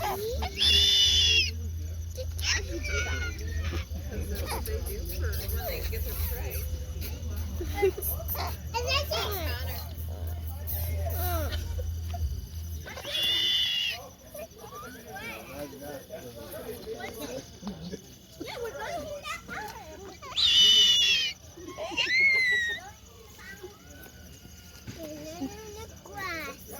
Why do you do that? Because that's what they do for when they get their prey. Grass.